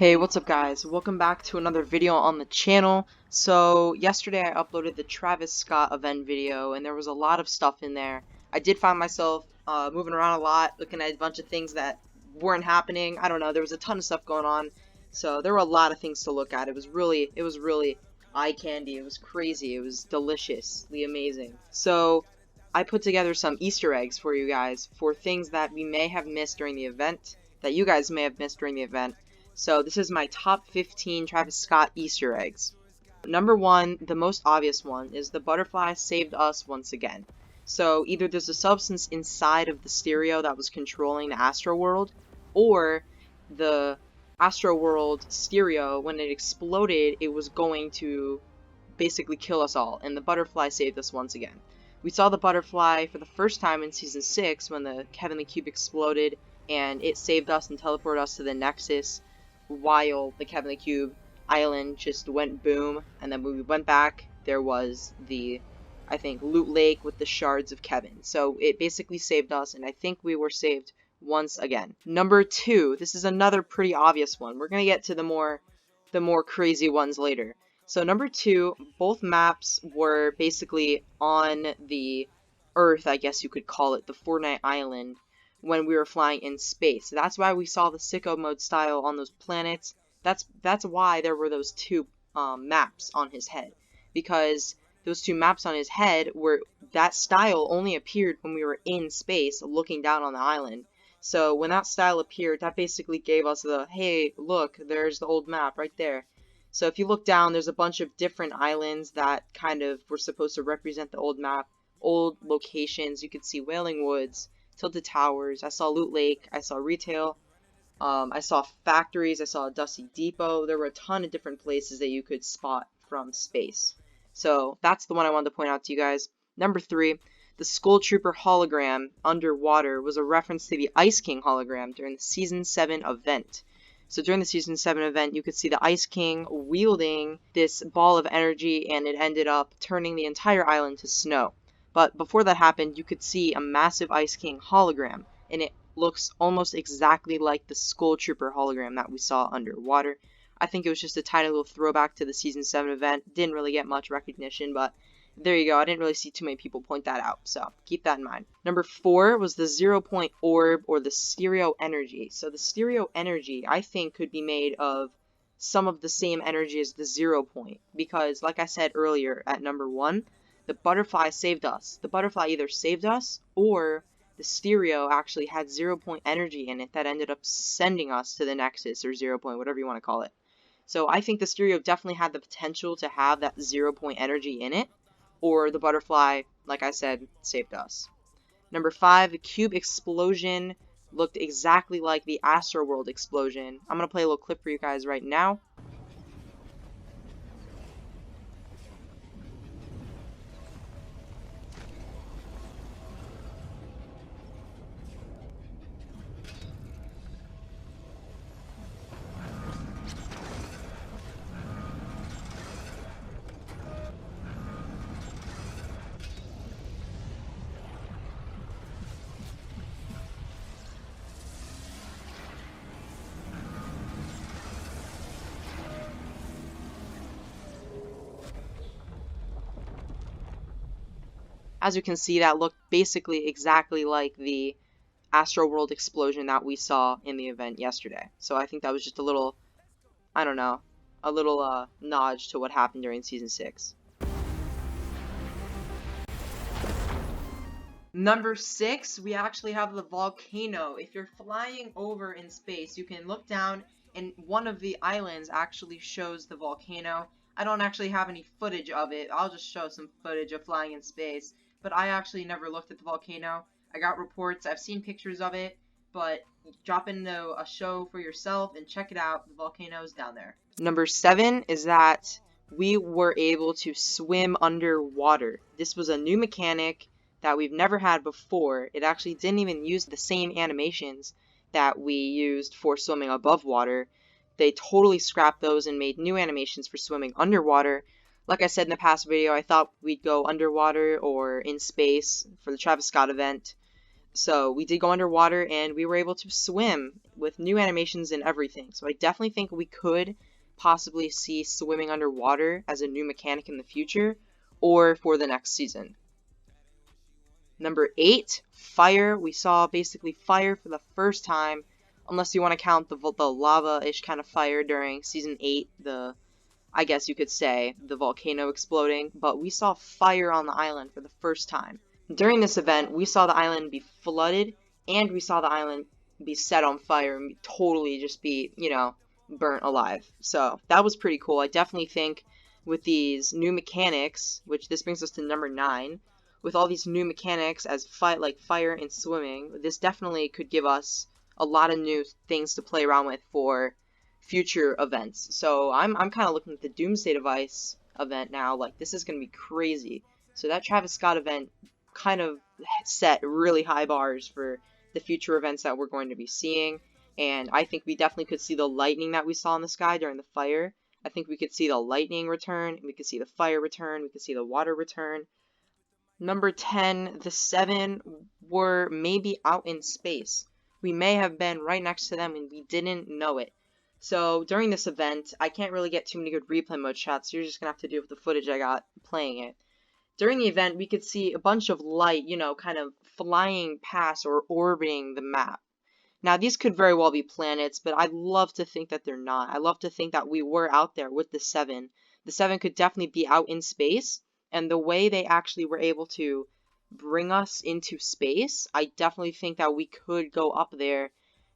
Hey, what's up guys? Welcome back to another video on the channel. So, yesterday I uploaded the Travis Scott event video, and there was a lot of stuff in there. I did find myself moving around a lot, looking at a bunch of things that weren't happening. I don't know, there was a ton of stuff going on. So, there were a lot of things to look at. It was really eye candy. It was crazy. It was deliciously amazing. So, I put together some Easter eggs for you guys for things that we may have missed during the event, that you guys may have missed during the event. So this is my top 15 Travis Scott Easter eggs. Number 1, the most obvious one, is the butterfly saved us once again. So either there's a substance inside of the stereo that was controlling the Astro World, or the Astro World stereo, when it exploded, it was going to basically kill us all, and the butterfly saved us once again. We saw the butterfly for the first time in Season 6 when the Heavenly Cube exploded, and it saved us and teleported us to the Nexus, while the Heavenly Cube island just went boom, and then when we went back, there was the, I think, Loot Lake with the shards of Kevin. So it basically saved us, and I think we were saved once again. Number 2, this is another pretty obvious one. We're gonna get to the more crazy ones later. So number 2, both maps were basically on the Earth, I guess you could call it, the Fortnite island, when we were flying in space. So that's why we saw the sicko mode style on those planets. That's why there were those two maps on his head, because those two maps on his head were, that style only appeared when we were in space looking down on the island. So when that style appeared, that basically gave us the, hey, look, there's the old map right there. So if you look down, there's a bunch of different islands that kind of were supposed to represent the old map, old locations. You could see Wailing Woods, Tilted Towers, I saw Loot Lake, I saw retail, I saw factories, I saw a Dusty Depot. There were a ton of different places that you could spot from space. So that's the one I wanted to point out to you guys. Number 3, the Skull Trooper hologram underwater was a reference to the Ice King hologram during the Season 7 event. So during the Season 7 event, you could see the Ice King wielding this ball of energy, and it ended up turning the entire island to snow. But before that happened, you could see a massive Ice King hologram, and it looks almost exactly like the Skull Trooper hologram that we saw underwater. I think it was just a tiny little throwback to the Season 7 event. Didn't really get much recognition, but there you go. I didn't really see too many people point that out, so keep that in mind. Number 4 was the 0-point orb, or the stereo energy. So the stereo energy, I think, could be made of some of the same energy as the 0 point, because like I said earlier at number 1, the butterfly saved us. The butterfly either saved us, or the stereo actually had 0-point energy in it that ended up sending us to the Nexus, or 0 point, whatever you want to call it. So I think the stereo definitely had the potential to have that 0-point energy in it, or the butterfly, like I said, saved us. Number 5, the cube explosion looked exactly like the Astro World explosion. I'm going to play a little clip for you guys right now. As you can see, that looked basically exactly like the Astro World explosion that we saw in the event yesterday. So I think that was just a little, I don't know, a little nod to what happened during Season 6. Number 6, we actually have the volcano. If you're flying over in space, you can look down, and one of the islands actually shows the volcano. I don't actually have any footage of it. I'll just show some footage of flying in space. But I actually never looked at the volcano. I got reports, I've seen pictures of it, but drop into a show for yourself and check it out. The volcano's down there. Number 7 is that we were able to swim underwater. This was a new mechanic that we've never had before. It actually didn't even use the same animations that we used for swimming above water. They totally scrapped those and made new animations for swimming underwater. Like I said in the past video, I thought we'd go underwater or in space for the Travis Scott event. So we did go underwater and we were able to swim with new animations and everything. So I definitely think we could possibly see swimming underwater as a new mechanic in the future or for the next season. Number 8, fire. We saw basically fire for the first time, unless you want to count the lava-ish kind of fire during season 8, I guess you could say, the volcano exploding, but we saw fire on the island for the first time. During this event, we saw the island be flooded, and we saw the island be set on fire and totally just be, burnt alive. So that was pretty cool. I definitely think with these new mechanics, which this brings us to number 9, with all these new mechanics as like fire and swimming, this definitely could give us a lot of new things to play around with for future events. So I'm kind of looking at the Doomsday Device event now. Like, this is going to be crazy. So that Travis Scott event kind of set really high bars for the future events that we're going to be seeing. And I think we definitely could see the lightning that we saw in the sky during the fire. I think we could see the lightning return, we could see the fire return, we could see the water return. Number 10, the 7 were maybe out in space. We may have been right next to them and we didn't know it. So during this event, I can't really get too many good replay mode shots, so you're just going to have to do with the footage I got playing it. During the event, we could see a bunch of light, kind of flying past or orbiting the map. Now, these could very well be planets, but I'd love to think that they're not. I love to think that we were out there with the 7. The 7 could definitely be out in space, and the way they actually were able to bring us into space, I definitely think that we could go up there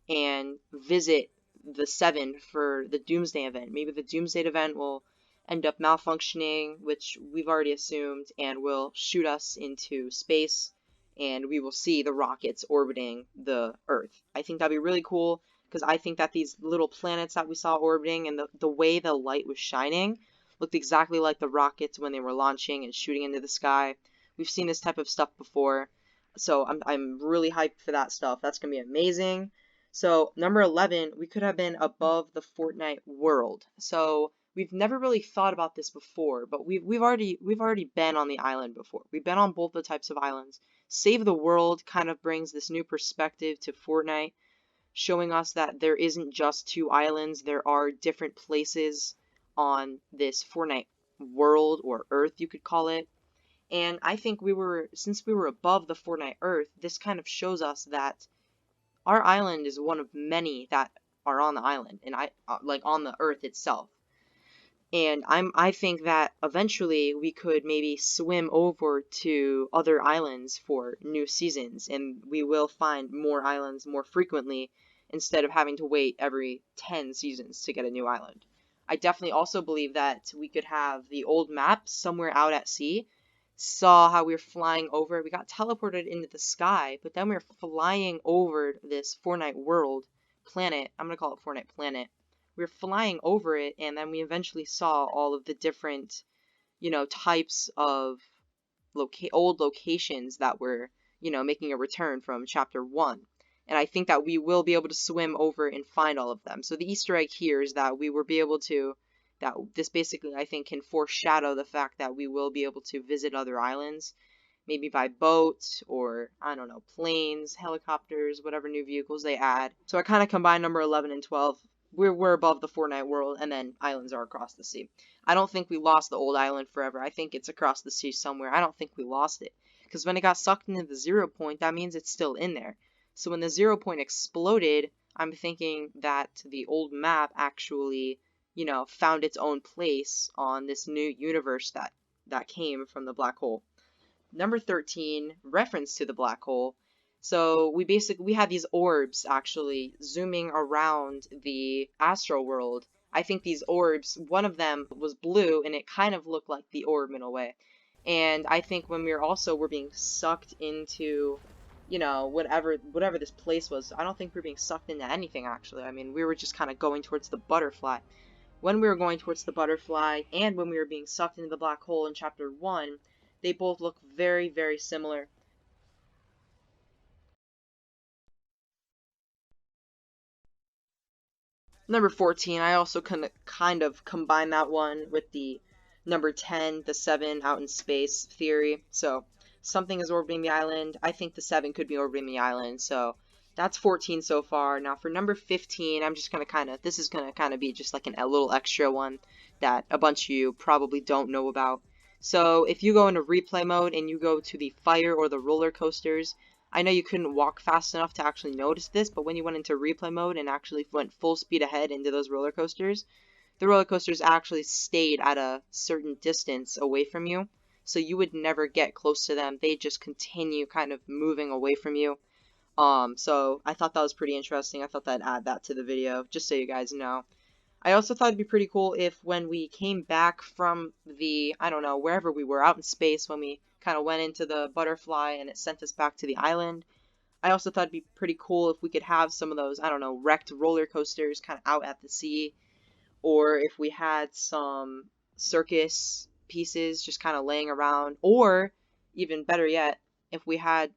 and visit the 7 for the Doomsday event. Maybe the Doomsday event will end up malfunctioning, which we've already assumed, and will shoot us into space, and we will see the rockets orbiting the Earth. I think that'd be really cool, because I think that these little planets that we saw orbiting and the way the light was shining looked exactly like the rockets when they were launching and shooting into the sky. We've seen this type of stuff before, so I'm really hyped for that stuff. That's going to be amazing. So number 11, we could have been above the Fortnite world. So we've never really thought about this before, but we've already been on the island before. We've been on both the types of islands. Save the World kind of brings this new perspective to Fortnite, showing us that there isn't just 2 islands, there are different places on this Fortnite world, or Earth you could call it. And I think since we were above the Fortnite Earth, this kind of shows us that our island is one of many that are on the island, and like on the Earth itself. And I think that eventually we could maybe swim over to other islands for new seasons, and we will find more islands more frequently instead of having to wait every 10 seasons to get a new island. I definitely also believe that we could have the old map somewhere out at sea. Saw how we were flying over. We got teleported into the sky, but then we were flying over this Fortnite world planet. I'm going to call it Fortnite planet. We were flying over it, and then we eventually saw all of the different, types of old locations that were, making a return from Chapter 1. And I think that we will be able to swim over and find all of them. So the Easter egg here is that we will be able to, that this basically, I think, can foreshadow the fact that we will be able to visit other islands, maybe by boat or, I don't know, planes, helicopters, whatever new vehicles they add. So I kind of combine number 11 and 12. We're above the Fortnite world, and then islands are across the sea. I don't think we lost the old island forever. I think it's across the sea somewhere. I don't think we lost it, because when it got sucked into the 0 point, that means it's still in there. So when the 0 point exploded, I'm thinking that the old map actually, found its own place on this new universe that came from the black hole. Number 13, reference to the black hole. So we had these orbs actually zooming around the astro world. I think these orbs, one of them was blue, and it kind of looked like the orb in a way. And I think when we're being sucked into, whatever this place was, I don't think we were being sucked into anything, actually. I mean, we were just kind of going towards the butterfly. When we were going towards the butterfly and when we were being sucked into the black hole in Chapter 1, they both look very, very similar. Number 14, I also kind of combine that one with the number 10, the 7 out in space theory. So something is orbiting the island. I think the 7 could be orbiting the island, so that's 14 so far. Now for number 15, I'm just gonna this is gonna kind of be just like a little extra one that a bunch of you probably don't know about. So if you go into replay mode and you go to the fire or the roller coasters, I know you couldn't walk fast enough to actually notice this, but when you went into replay mode and actually went full speed ahead into those roller coasters, the roller coasters actually stayed at a certain distance away from you, so you would never get close to them. They just continue kind of moving away from you. So I thought that was pretty interesting. I thought I'd add that to the video, just so you guys know. I also thought it'd be pretty cool if when we came back from the, I don't know, wherever we were out in space, when we kind of went into the butterfly and it sent us back to the island, I also thought it'd be pretty cool if we could have some of those, I don't know, wrecked roller coasters kind of out at the sea, or if we had some circus pieces just kind of laying around, or even better yet, if we had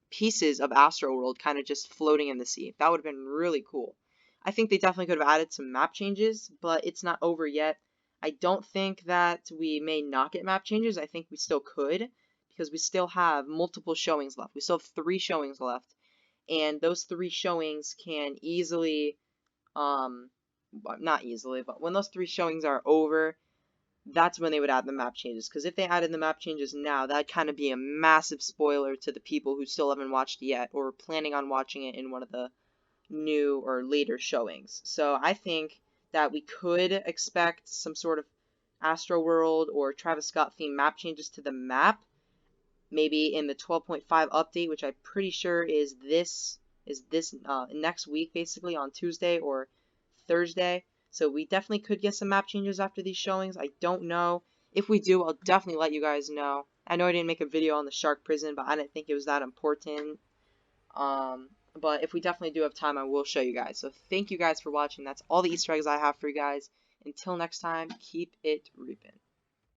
pieces of Astroworld kind of just floating in the sea. That would have been really cool. I think they definitely could have added some map changes, but it's not over yet. I don't think that we may not get map changes. I think we still could, because we still have multiple showings left. We still have 3 showings left, and those 3 showings can easily, not easily, but when those 3 showings are over, that's when they would add the map changes. Because if they added the map changes now, that'd kind of be a massive spoiler to the people who still haven't watched it yet, or are planning on watching it in one of the new or later showings. So I think that we could expect some sort of Astro World or Travis Scott themed map changes to the map, maybe in the 12.5 update, which I'm pretty sure is this next week, basically on Tuesday or Thursday. So we definitely could get some map changes after these showings. I don't know. If we do, I'll definitely let you guys know. I know I didn't make a video on the shark prison, but I didn't think it was that important. But if we definitely do have time, I will show you guys. So thank you guys for watching. That's all the Easter eggs I have for you guys. Until next time, keep it reaping.